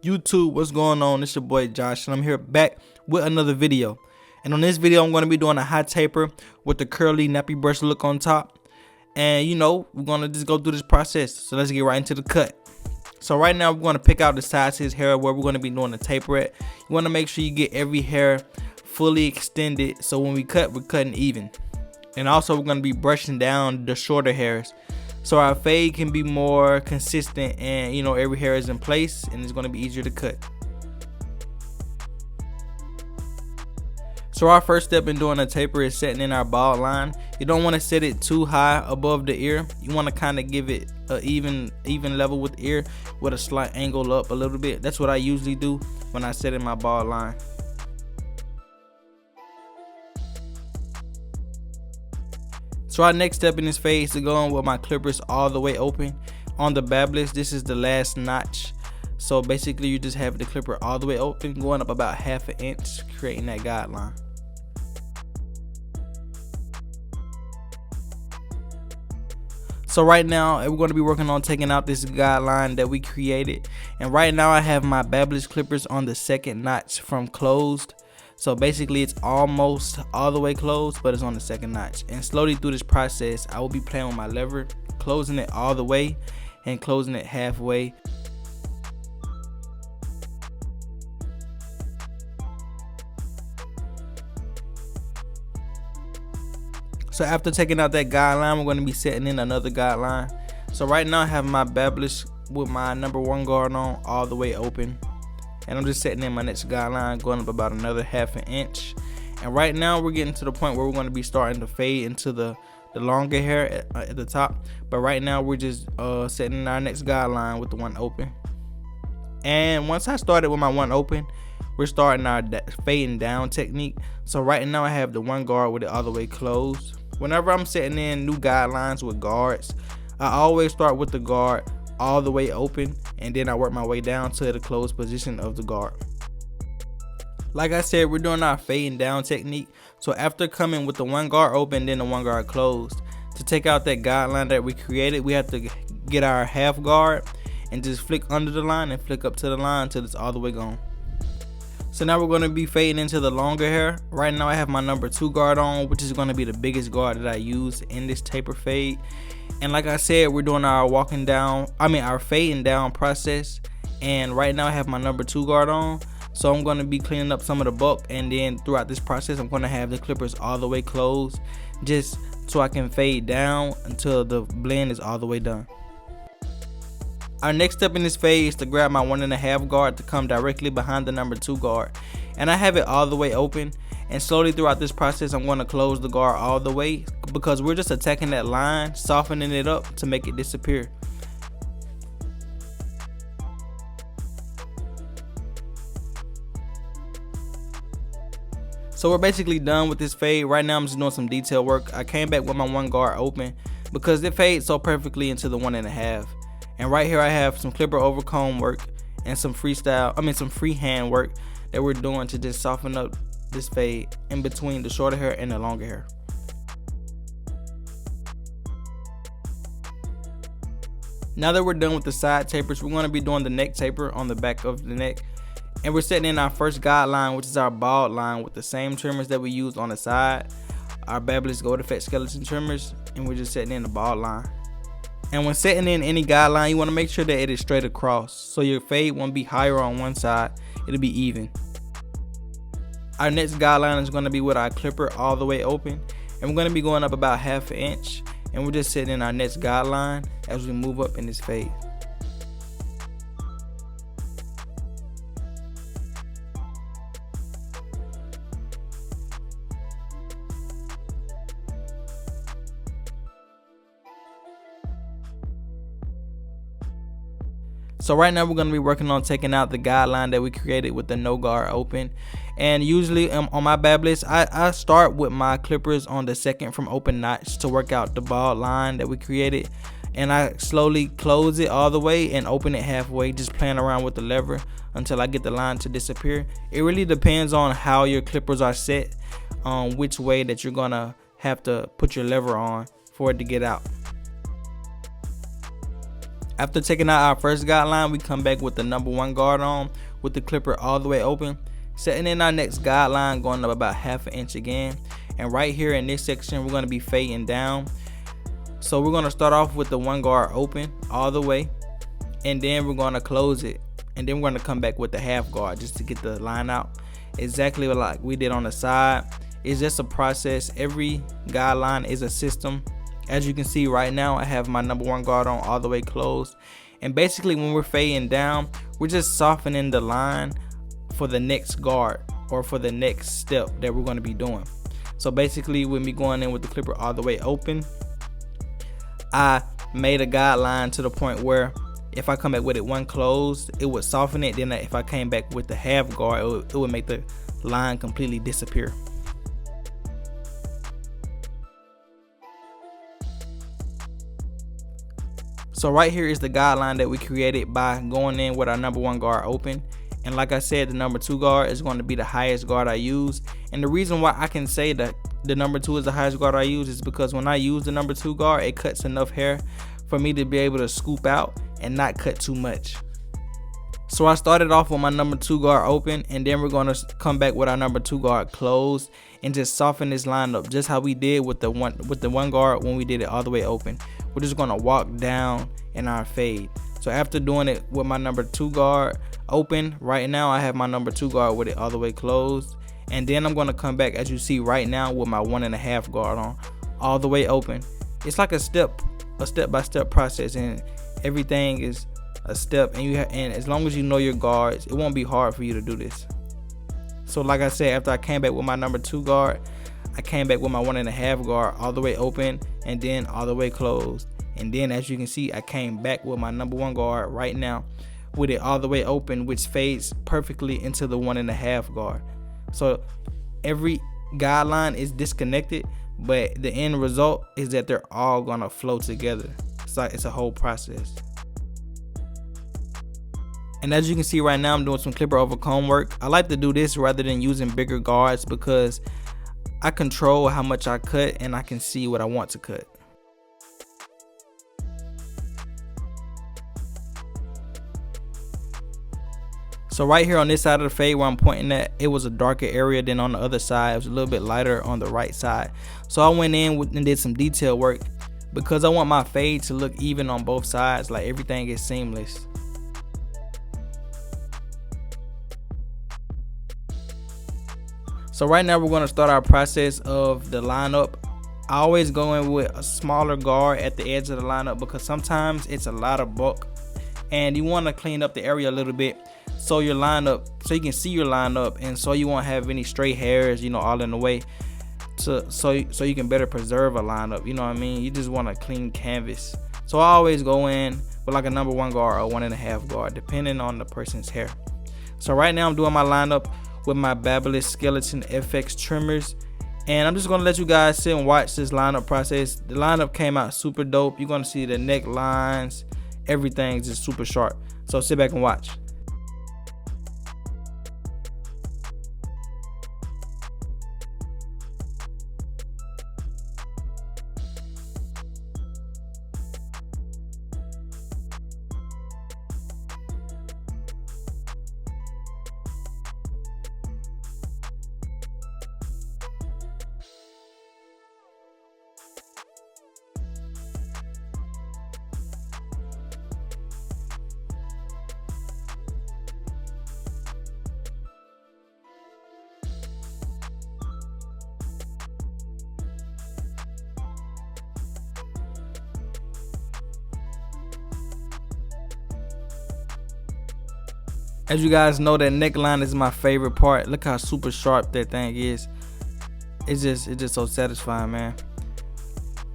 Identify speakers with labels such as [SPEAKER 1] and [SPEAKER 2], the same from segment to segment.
[SPEAKER 1] YouTube, what's going on? It's your boy Josh, and I'm here back with another video. And on this video, I'm going to be doing a hot taper with the curly nappy brush look on top. And you know, we're going to just go through this process. So let's get right into the cut. So right now, we're going to pick out the sides of his hair where we're going to be doing the taper at. You want to make sure you get every hair fully extended, so when we cut, we're cutting even. And also, we're going to be brushing down the shorter hairs, so our fade can be more consistent and you know every hair is in place and it's going to be easier to cut. So our first step in doing a taper is setting in our bald line. You don't want to set it too high above the ear. You want to kind of give it a even level with the ear with a slight angle up a little bit. That's what I usually do when I set in my bald line. So our next step in this fade is to go in with my clippers all the way open. On the babblers, this is the last notch. So basically you just have the clipper all the way open, going up about half an inch, creating that guideline. So right now we're going to be working on taking out this guideline that we created. And right now I have my babblers clippers on the second notch from closed. So basically it's almost all the way closed, but it's on the second notch. And slowly through this process, I will be playing with my lever, closing it all the way and closing it halfway. So after taking out that guideline, we're going to be setting in another guideline. So right now I have my babblers with my number 1 guard on all the way open. And I'm just setting in my next guideline, going up about another half an inch. And right now we're getting to the point where we're going to be starting to fade into the longer hair at the top. But right now we're just setting in our next guideline with the one open. And once I started with my one open, we're starting our fading down technique. So right now I have the one guard with it all the way closed. Whenever I'm setting in new guidelines with guards, I always start with the guard all the way open, and then I work my way down to the closed position of the guard. Like I said, we're doing our fading down technique. So after coming with the one guard open, then the one guard closed, to take out that guideline that we created, we have to get our half guard and just flick under the line and flick up to the line until it's all the way gone. So now we're going to be fading into the longer hair. Right now I have my number 2 guard on, which is going to be the biggest guard that I use in this taper fade. And like I said, we're doing our our fading down process. And right now I have my number 2 guard on. So I'm going to be cleaning up some of the bulk, and then throughout this process I'm going to have the clippers all the way closed, just so I can fade down until the blend is all the way done. Our next step in this fade is to grab my 1.5 guard to come directly behind the number 2 guard. And I have it all the way open, and slowly throughout this process I'm going to close the guard all the way, because we're just attacking that line, softening it up to make it disappear. So we're basically done with this fade. Right now I'm just doing some detail work. I came back with my 1 guard open because it fades so perfectly into the 1.5. And right here I have some clipper over comb work and some freehand work that we're doing to just soften up this fade in between the shorter hair and the longer hair. Now that we're done with the side tapers, we're going to be doing the neck taper on the back of the neck. And we're setting in our first guideline, which is our bald line, with the same trimmers that we used on the side. Our Babblers Gold Effect skeleton trimmers, and we're just setting in the bald line. And when setting in any guideline, you want to make sure that it is straight across, so your fade won't be higher on one side, it'll be even. Our next guideline is going to be with our clipper all the way open, and we're going to be going up about half an inch, and we're just setting in our next guideline as we move up in this fade. So right now we're going to be working on taking out the guideline that we created with the no guard open. And usually on my babblers, I start with my clippers on the second from open notch to work out the bald line that we created. And I slowly close it all the way and open it halfway, just playing around with the lever until I get the line to disappear. It really depends on how your clippers are set, on which way that you're going to have to put your lever on for it to get out. After taking out our first guideline, we come back with the number 1 guard on with the clipper all the way open, setting in our next guideline, going up about 1/2 inch again. And right here in this section, we're going to be fading down. So we're going to start off with the 1 guard open all the way, and then we're going to close it, and then we're going to come back with the 1/2 guard just to get the line out, exactly like we did on the side. It's just a process. Every guideline is a system. As you can see right now, I have my number 1 guard on all the way closed, and basically when we're fading down, we're just softening the line for the next guard or for the next step that we're going to be doing. So basically, with me going in with the clipper all the way open, I made a guideline to the point where if I come back with it 1 closed, it would soften it. Then if I came back with the 1/2 guard, it would make the line completely disappear. So right here is the guideline that we created by going in with our number 1 guard open. And like I said, the number 2 guard is going to be the highest guard I use. And the reason why I can say that the number 2 is the highest guard I use is because when I use the number 2 guard, it cuts enough hair for me to be able to scoop out and not cut too much. So I started off with my number 2 guard open, and then we're going to come back with our number 2 guard closed and just soften this line up just how we did with the one guard when we did it all the way open. We're just going to walk down in our fade. So after doing it with my number 2 guard open, right now I have my number 2 guard with it all the way closed, and then I'm going to come back, as you see right now, with my 1.5 guard on all the way open. It's like a step-by-step process, and everything is a step, and as long as you know your guards, it won't be hard for you to do this. So like I said, after I came back with my number 2 guard, I came back with my 1.5 guard all the way open and then all the way closed. And then as you can see, I came back with my number 1 guard right now with it all the way open, which fades perfectly into the 1.5 guard. So every guideline is disconnected, but the end result is that they're all gonna flow together. It's a whole process. And as you can see right now, I'm doing some clipper over comb work. I like to do this rather than using bigger guards because I control how much I cut and I can see what I want to cut. So right here on this side of the fade where I'm pointing at, it was a darker area than on the other side. It was a little bit lighter on the right side. So I went in and did some detail work because I want my fade to look even on both sides, like everything is seamless. So right now we're going to start our process of the lineup. I always go in with a smaller guard at the edge of the lineup because sometimes it's a lot of bulk and you want to clean up the area a little bit so your lineup, so you can see your lineup, and so you won't have any stray hairs, all in the way, so you can better preserve a lineup. You know what I mean? You just want a clean canvas. So I always go in with like a number 1 guard or 1.5 guard depending on the person's hair. So right now I'm doing my lineup with my Babyliss Skeleton FX trimmers, and I'm just gonna let you guys sit and watch this lineup process. The lineup came out super dope. You're gonna see the neck lines, everything's just super sharp. So sit back and watch. As you guys know, that neckline is my favorite part. Look how super sharp that thing is. It's just so satisfying, man.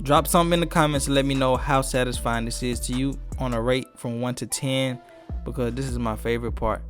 [SPEAKER 1] Drop something in the comments and let me know how satisfying this is to you on a rate from 1 to 10, because this is my favorite part.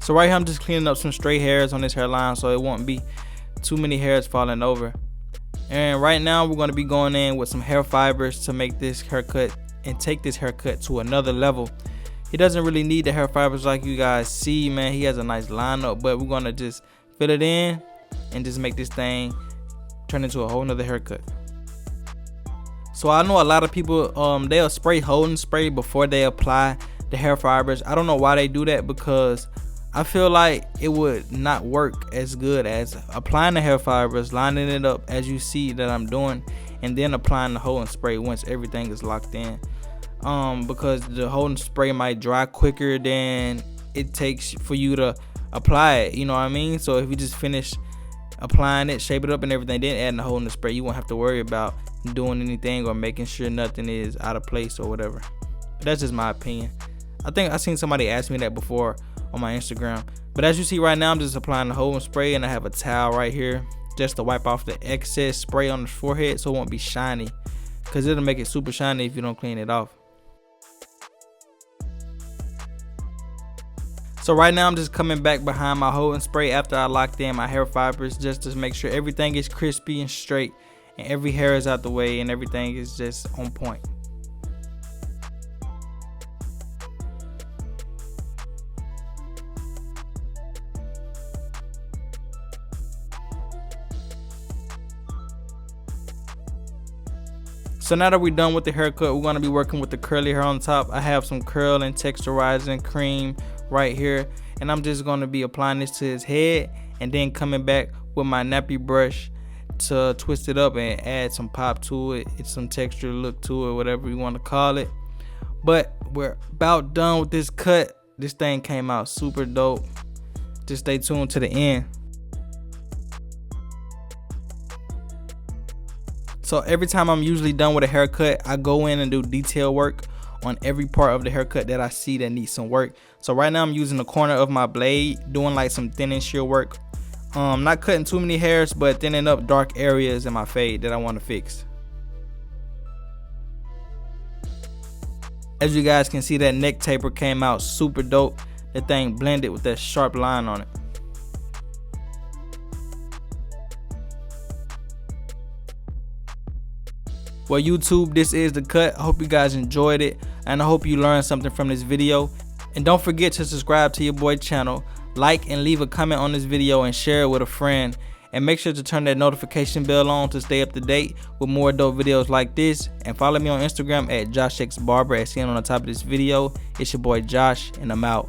[SPEAKER 1] So right here I'm just cleaning up some stray hairs on this hairline so it won't be too many hairs falling over. And right now we're going to be going in with some hair fibers to make this haircut and take this haircut to another level. He doesn't really need the hair fibers like you guys see, man. He has a nice lineup, but we're going to just fill it in and just make this thing turn into a whole nother haircut. So I know a lot of people they'll spray holding spray before they apply the hair fibers. I don't know why they do that, because I feel like it would not work as good as applying the hair fibers, lining it up as you see that I'm doing, and then applying the holding spray once everything is locked in. Because the holding spray might dry quicker than it takes for you to apply it, you know what I mean? So if you just finish applying it, shape it up and everything, then adding the holding spray, you won't have to worry about doing anything or making sure nothing is out of place or whatever. That's just my opinion. I think I seen somebody ask me that before on my Instagram. But as you see right now, I'm just applying the holding spray, and I have a towel right here just to wipe off the excess spray on the forehead so it won't be shiny, because it'll make it super shiny if you don't clean it off. So right now I'm just coming back behind my holding spray after I locked in my hair fibers, just to make sure everything is crispy and straight and every hair is out the way and everything is just on point. So now that we're done with the haircut, we're going to be working with the curly hair on top. I have some curl and texturizing cream right here, and I'm just going to be applying this to his head and then coming back with my nappy brush to twist it up and add some pop to it. It's some texture look to it, whatever you want to call it. But we're about done with this cut. This thing came out super dope. Just stay tuned to the end. So every time I'm usually done with a haircut, I go in and do detail work on every part of the haircut that I see that needs some work. So right now I'm using the corner of my blade, doing like some thin and shear work. Not cutting too many hairs, but thinning up dark areas in my fade that I want to fix. As you guys can see, that neck taper came out super dope. That thing blended with that sharp line on it. Well, YouTube, this is the cut. I hope you guys enjoyed it, and I hope you learned something from this video. And don't forget to subscribe to your boy channel, like and leave a comment on this video, and share it with a friend. And make sure to turn that notification bell on to stay up to date with more dope videos like this. And follow me on Instagram at Joshxbarber, as seen on the top of this video. It's your boy Josh, and I'm out.